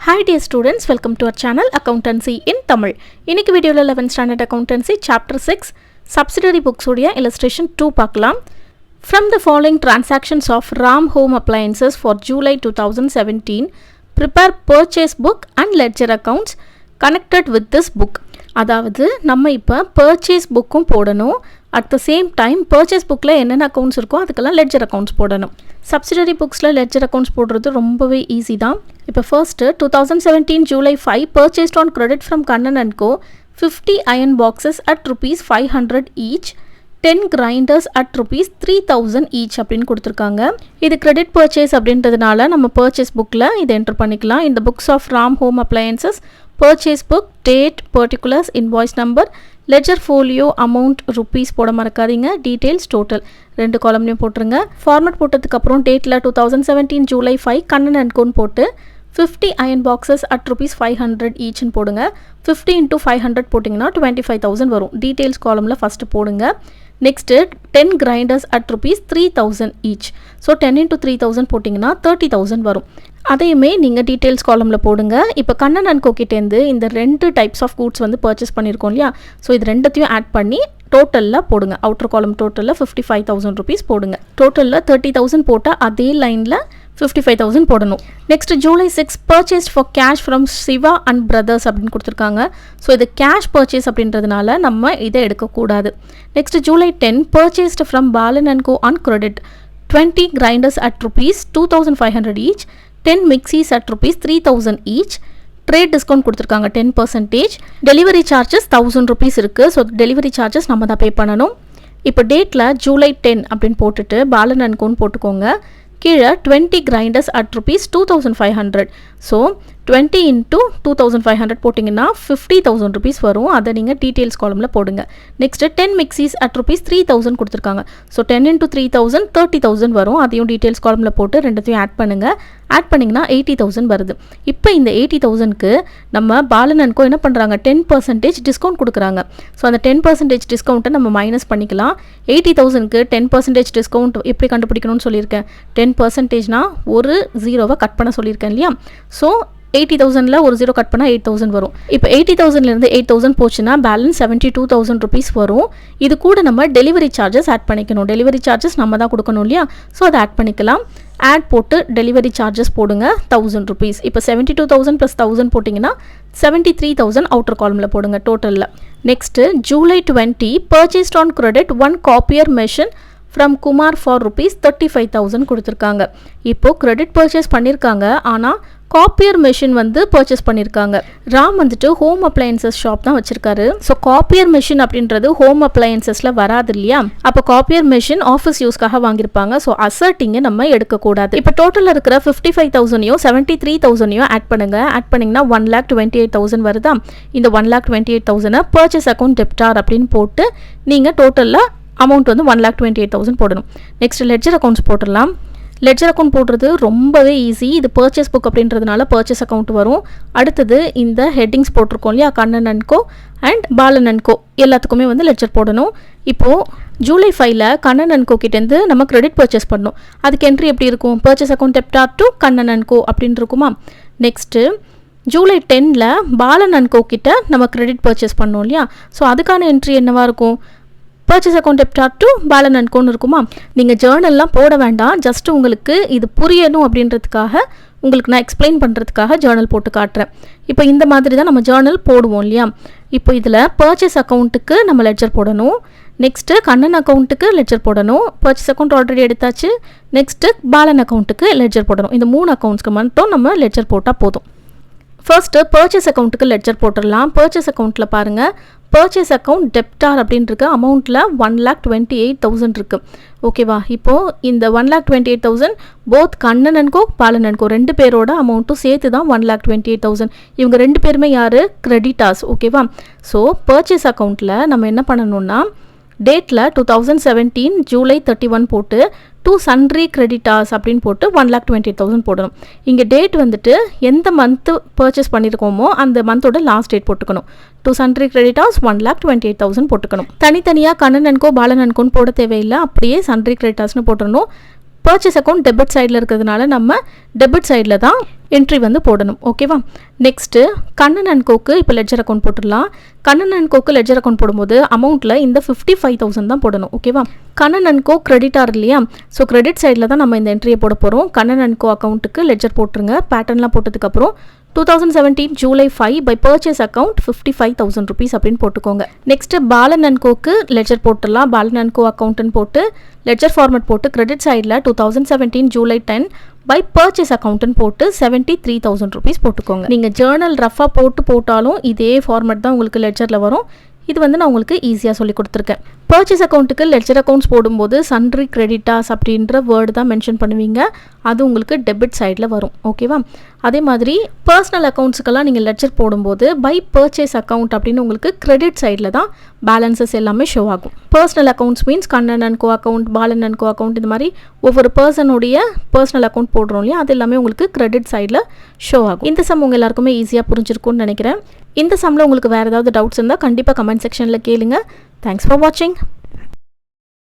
Hi dear students, welcome to our channel Accountancy in Tamil. இன்னைக்கு வீடியோல 11th standard accountancy chapter 6 subsidiary books உடைய illustration 2 பார்க்கலாம். From the following transactions of Ram Home Appliances for July 2017, prepare purchase book and ledger accounts connected with this book. அதாவது நம்ம இப்போ purchase bookக்கும் போடணும். At the same time purchase bookல என்னென்ன accounts இருக்கோ அதுக்கெல்லாம் ledger accounts போடணும். Subsidiary booksல ledger accounts போடுறது ரொம்பவே ஈஸி தான். இப்போ first 2017 July 5 purchased on credit from Kannan and Co 50 iron boxes at rupees 500 each, 10 grinders at rupees 3000 each அப்படின்னு கொடுத்துருக்காங்க. இது credit purchase அப்படின்றதுனால நம்ம purchase bookல இதை enter பண்ணிக்கலாம். In the books of Ram Home Appliances, purchase book, date, particulars, invoice number, ledger folio, amount, rupees போட மறக்காதீங்க, details, total ரெண்டு காலம்லையும் போட்டுருங்க. ஃபார்மேட் போட்டதுக்கு அப்புறம் டேட்டில் 2017 July 5 கண்ணன் அண்ட் கோன் போட்டு 50 iron boxes at rupees 500 each போடுங்க. 50 into 500 போட்டிங்கன்னா 25,000 வரும். டீட்டெயில்ஸ் காலமில் ஃபஸ்ட்டு போடுங்க. Next 10 grinders at rupees 3000 each. So 10 into 3000 போட்டிங்கன்னா 30,000 வரும். அதையுமே நீங்கள் டீட்டெயில்ஸ் காலமில் போடுங்க. இப்போ கண்ணன் அண்ட் கோக்கிட்டேருந்து இந்த ரெண்டு டைப்ஸ் ஆஃப் கூட்ஸ் வந்து பர்ச்சேஸ் பண்ணியிருக்கோம் இல்லையா, ஸோ இது ரெண்டத்தையும் ஆட் பண்ணி டோட்டலில் போடுங்க. அவுட்டர் காலம் டோட்டலில் 55,000 rupees போடுங்க. டோட்டலில் 30,000 போட்டால் அதே லைனில் 55,000 போடணும். Next July 6 purchased for cash from Siva and brothers அப்படின்னு கொடுத்துருக்காங்க. ஸோ இது கேஷ் பர்ச்சேஸ் அப்படின்றதுனால நம்ம இதை எடுக்கக்கூடாது. Next July 10 purchased from Balan and co on credit 20 grinders at rupees 2,500 each, 10 mixies at rupees 3,000 each, trade discount கொடுத்துருக்காங்க 10%. டெலிவரி சார்ஜஸ் 1000 rupees இருக்குது. So delivery charges நம்ம தான் பே பண்ணணும். இப்போ டேட்டில் ஜூலை 10 அப்படின்னு போட்டுட்டு பாலன் அண்ட் கோன் போட்டுக்கோங்க. கீழே 20 grinders at rupees 2,500. So 20 into 2,500 போட்டிங்கன்னா 50,000 rupees வரும். அதை நீங்கள் டீட்டெயில்ஸ் காலமில் போடுங்க. நெக்ஸ்ட்டு 10 mixies at rupees 3,000 கொடுத்துருக்காங்க. ஸோ 10 into 3,000 30,000 வரும். அதையும் டீட்டெயில்ஸ் காலமில் போட்டு ரெண்டுத்தையும் ஆட் பண்ணுங்கள். ஆட் பண்ணிங்கன்னா 80,000 வருது. இப்போ இந்த 80,000க்கு நம்ம பாலன் அண்ட் கோ என்ன பண்ணுறாங்க, 10% டிஸ்கவுண்ட் கொடுக்குறாங்க. ஸோ அந்த 10% டிஸ்கவுண்ட்டை நம்ம மைனஸ் பண்ணிக்கலாம். 80,000க்கு 10% டிஸ்கவுண்ட் எப்படி கண்டுபிடிக்கணும்னு சொல்லியிருக்கேன். 10%னா ஒரு ஜீரோவை கட் பண்ண சொல்லியிருக்கேன் இல்லையா. ஸோ 80,000ல் ஒரு ஜீரோ கட் பண்ணால் 8,000 வரும். இப்போ 80,000லேருந்து 8,000 போச்சுன்னா பேலன்ஸ் 72,000 rupees வரும். இது கூட நம்ம டெலிவரி சார்ஜஸ் ஆட் பண்ணிக்கணும். டெலிவரி சார்ஜஸ் நம்ம தான் கொடுக்கணும் இல்லையா, ஸோ அதை ஆட் பண்ணிக்கலாம். ஆட் போட்டு டெலிவரி சார்ஜஸ் போடுங்க 1000 rupees. இப்போ 72,000 + 1000 போட்டிங்கன்னா 73,000 அவுட்டர் காலமில் போடுங்க டோட்டலில். Next July 20 purchased on credit 1 copier machine from Kumar for rupees 35,000 கொடுத்துருக்காங்க. இப்போது கிரெடிட் பர்ச்சேஸ் பண்ணியிருக்காங்க, ஆனால் காப்பியர் மெஷின் வந்து பர்ச்சேஸ் பண்ணியிருக்காங்க. ராம் வந்துட்டு ஹோம் அப்ளையன்சஸ் ஷாப் தான் வச்சிருக்காரு. ஸோ காப்பியர் மெஷின் அப்படின்றது ஹோம் அப்ளையன்சஸில் வராது இல்லையா. அப்போ காப்பியர் மெஷின் ஆஃபீஸ் யூஸ்க்காக வாங்கியிருப்பாங்க. ஸோ அசர்ட்டிங்கை நம்ம எடுக்கக்கூடாது. இப்போ டோட்டலில் இருக்கிற 55,000யோ 73,000யோ ஆட் பண்ணுங்க. ஆட் பண்ணிங்கன்னா 1,28,000 வருதா. இந்த 1,28,000 பர்ச்சேஸ் அக்கௌண்ட் டெப்டார் அப்படின்னு போட்டு நீங்கள் டோட்டலில் அமௌண்ட் வந்து 1,28,000 போடணும். நெக்ஸ்ட் லெட்ஜர் அக்கௌண்ட்ஸ் போட்டுடலாம். லெட்ஜர் அக்கௌண்ட் போடுறது ரொம்பவே ஈஸி. இது பர்ச்சேஸ் புக் அப்படின்றதுனால பர்ச்சேஸ் அக்கௌண்ட் வரும். அடுத்தது இந்த ஹெட்டிங்ஸ் போட்டிருக்கோம் இல்லையா, Kannan and co and Balan and co எல்லாத்துக்குமே வந்து லெட்ஜர் போடணும். இப்போது ஜூலை 5ல் கண்ணன் அண்ட் கோ கிட்டேருந்து நம்ம கிரெடிட் பர்ச்சேஸ் பண்ணணும். அதுக்கு என்ட்ரி எப்படி இருக்கும், purchase account debtor to Kannan and co அப்படின்னு இருக்குமா. நெக்ஸ்ட்டு ஜூலை 10ல் பாலன் அண்ட் கோ கிட்ட நம்ம கிரெடிட் பர்ச்சேஸ் பண்ணோம் இல்லையா. ஸோ அதுக்கான என்ட்ரி என்னவாக இருக்கும், purchase account debtor to Balan and கோன்னு இருக்குமா. நீங்கள் ஜேர்னல்லாம் போட வேண்டாம், ஜஸ்ட் உங்களுக்கு இது புரியணும் அப்படின்றதுக்காக உங்களுக்கு நான் எக்ஸ்பிளைன் பண்ணுறதுக்காக ஜேர்னல் போட்டு காட்டுறேன். இப்போ இந்த மாதிரி தான் நம்ம ஜேர்னல் போடுவோம் இல்லையா. இப்போ இதில் பர்ச்சேஸ் அக்கௌண்ட்டுக்கு நம்ம லெட்ஜர் போடணும். நெக்ஸ்ட்டு கண்ணன் அக்கௌண்ட்டுக்கு லெட்ஜர் போடணும். பர்ச்சேஸ் அக்கௌண்ட் ஆல்ரெடி எடுத்தாச்சு. நெக்ஸ்ட்டு பாலன் அக்கௌண்ட்டுக்கு லெட்ஜர் போடணும். இந்த 3 அக்கௌண்ட்ஸ்க்கு மட்டும் நம்ம லெட்ஜர் போட்டால் போதும். ஃபர்ஸ்ட்டு பர்ச்சேஸ் அக்கௌண்ட்டுக்கு லெட்ஜர் போட்டுடலாம். பர்ச்சேஸ் அக்கௌண்ட்டில் பாருங்கள், பர்ச்சேஸ் அக்கௌண்ட் டெப்டார் அப்படின்ட்டு அமௌண்ட்டில் 1,28,000 இருக்குது. ஓகேவா. இப்போது இந்த 1,28,000 both Kannan and co Balan and co ரெண்டு பேரோட அமௌண்ட்டும் சேர்த்து தான் 1,28,000. இவங்க ரெண்டு பேருமே யார், கிரெடிட்டார்ஸ். ஓகேவா. ஸோ பர்ச்சேஸ் அக்கௌண்ட்டில் நம்ம என்ன பண்ணணும்னா டேட்டில் 2017 ஜூலை 31 போட்டு டூ சன்ட்ரி கிரெடிட்டார்ஸ் அப்படின்னு போட்டு 1,28,000 போடணும். இங்கே டேட் வந்துட்டு எந்த மந்த்து பர்ச்சேஸ் பண்ணியிருக்கோமோ அந்த மந்தோட லாஸ்ட் டேட் போட்டுக்கணும். டூ சன்ட்ரி கிரெடிட்டார்ஸ் 1,28,000 போட்டுக்கணும். தனித்தனியாக Kannan and co Balan and கோன்னு போட தேவையில்லை, அப்படியே சன்ட்ரி கிரெடிட்டார்ஸ்னு போட்டுடணும். பர்ச்சேஸ் அக்கௌண்ட் டெபிட் சைடில் இருக்கிறதுனால நம்ம டெபிட் சைடில் தான் என்ட்ரி வந்து போடணும். ஓகேவா? நெக்ஸ்ட்டு கண்ணன் அண்ட் கோக்கு இப்போ லெட்ஜர் அக்கௌண்ட் போட்டுடலாம். Kannan and coke ledger account போடும்போது அமௌண்ட்டில் இந்த 55,000 தான் போடணும். ஓகேவா? கண்ணன் அண்ட் கோ கிரெடிட்டார் இல்லையா? ஸோ கிரெடிட் சைடில் தான் நம்ம இந்த என்ட்ரியை போட போகிறோம். கண்ணன் அண்ட் கோ அக்கௌண்ட்டுக்கு லெட்ஜர் போட்டுருங்க. பேட்டர்ன்லாம் போட்டதுக்கப்புறம் 2017 July 5 by purchase account 55,000 rupees அப்படின்னு போட்டுக்கோங்க. Next Balan and coke ledger போட்டுடலாம். பாலன் அண்ட் கோ அக்கௌண்ட்னு போட்டு லெட்ஜர் ஃபார்மேட் போட்டு கிரெடிட் சைடில் 2017 July 10 by purchase accountன்னு போட்டு 73,000 rupees போட்டுக்கோங்க. நீங்கள் ஜேர்னல் ரஃபாக போட்டாலும் இதே ஃபார்மேட் தான் உங்களுக்கு லெட்ஜரில் வரும். இது வந்து நான் உங்களுக்கு ஈஸியாக சொல்லி கொடுத்துருக்கேன். பர்ச்சேஸ் அக்கௌண்ட்டுக்கு லெட்ஜர் அக்கௌண்ட்ஸ் போடும்போது சன்ட்ரி கிரெடிட்டாஸ் அப்படின்ற வேர்டு தான் மென்ஷன் பண்ணுவீங்க. அது உங்களுக்கு டெபிட் சைடில் வரும். ஓகேவா? அதே மாதிரி பர்சனல் அக்கௌண்ட்ஸுக்கெல்லாம் நீங்கள் லெட்ஜர் போடும்போது பை பர்ச்சேஸ் அக்கௌண்ட் அப்படின்னு உங்களுக்கு கிரெடிட் சைடில் தான் பேலன்சஸ் எல்லாமே ஷோ ஆகும். Personal accounts means Kannan and co account, Balan and co account, இந்த மாதிரி ஒவ்வொரு பர்சனுடைய பர்சனல் அக்கௌண்ட் போடுறோம் இல்லையா? அது எல்லாமே உங்களுக்கு கிரெடிட் சைடில் ஷோ ஆகும். இந்த சம் உங்கள் எல்லாருக்குமே ஈஸியாக புரிஞ்சிருக்கும்னு நினைக்கிறேன். இந்த சம்மில் உங்களுக்கு வேறு ஏதாவது டவுட்ஸ் இருந்தால் கண்டிப்பாக கமெண்ட் செக்ஷனில் கேளுங்க. தேங்க்ஸ் ஃபார் வாட்சிங்.